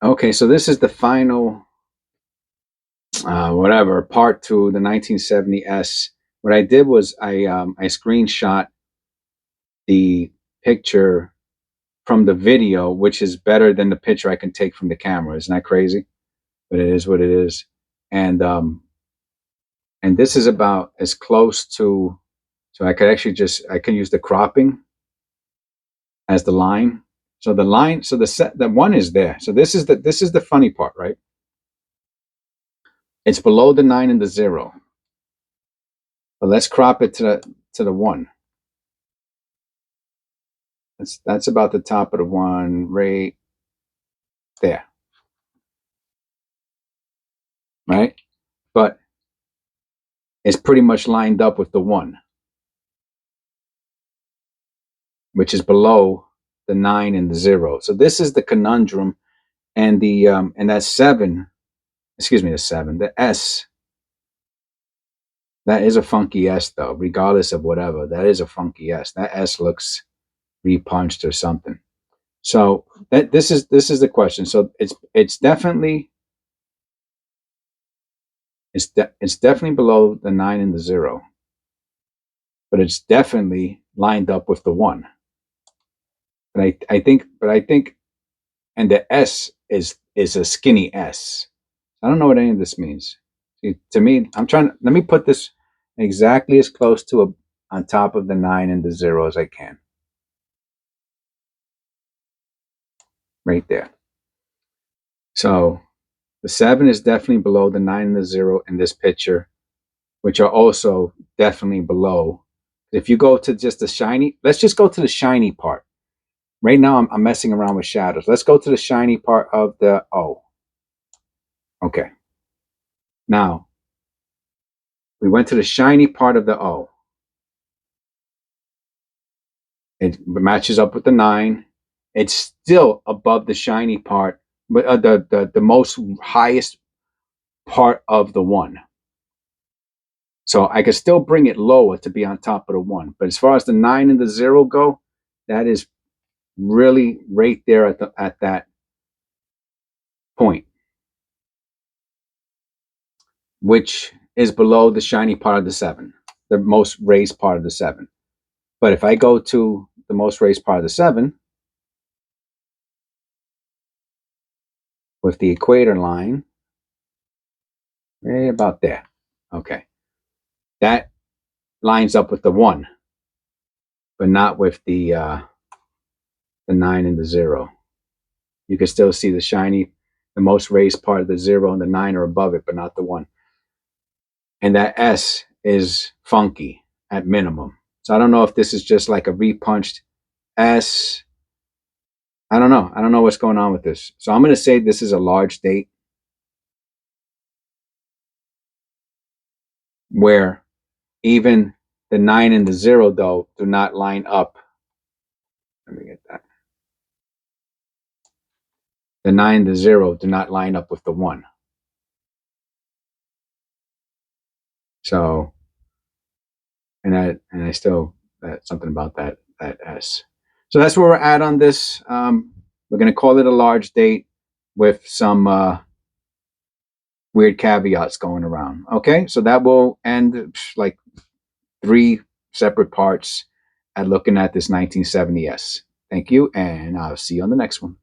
Okay, so this is the final, whatever, part to the 1970S. What I did was I screenshot the picture from the video, which is better than the picture I can take from the camera. Isn't that crazy? But it is what it is. And this is about as close to, so I could actually I can use the cropping as the line. So the line, so the one is there. So this is the funny part, right? It's below the 9 and the 0. But let's crop it to the 1. That's about the top of the 1 right there. Right? But it's pretty much lined up with the 1, which is below the 9 and the 0. So this is the conundrum. And that 7, excuse me, the 7, the S, that is a funky S though, regardless of whatever. That is a funky S. That S looks repunched or something. So this is the question. So it's definitely it's definitely below the 9 and the 0, but it's definitely lined up with the 1. But I think, and the S is a skinny S. I don't know what any of this means. See, to me, let me put this exactly as close to on top of the 9 and the 0 as I can. Right there. So the 7 is definitely below the 9 and the 0 in this picture, which are also definitely below. If you go to just the shiny, let's just go to the shiny part. Right now, I'm messing around with shadows. Let's go to the shiny part of the O. Okay. Now, we went to the shiny part of the O. It matches up with the 9. It's still above the shiny part, but the most highest part of the 1. So I could still bring it lower to be on top of the 1. But as far as the 9 and the 0 go, that is really right there at that point, which is below the shiny part of the 7, the most raised part of the 7. But if I go to the most raised part of the 7 with the equator line, right about there. Okay. That lines up with the 1, but not with the 9 and the 0. You can still see the shiny, the most raised part of the 0 and the 9 are above it, but not the 1. And that S is funky at minimum. So I don't know if this is just like a repunched S. I don't know. I don't know what's going on with this. So I'm going to say this is a large date where even the 9 and the 0, though, do not line up. Let me get that. The 9 and the 0 do not line up with the 1. So, and I still, that something about that S. So that's where we're at on this. We're going to call it a large date with some weird caveats going around. Okay, so that will end like 3 separate parts at looking at this 1970S. Thank you, and I'll see you on the next one.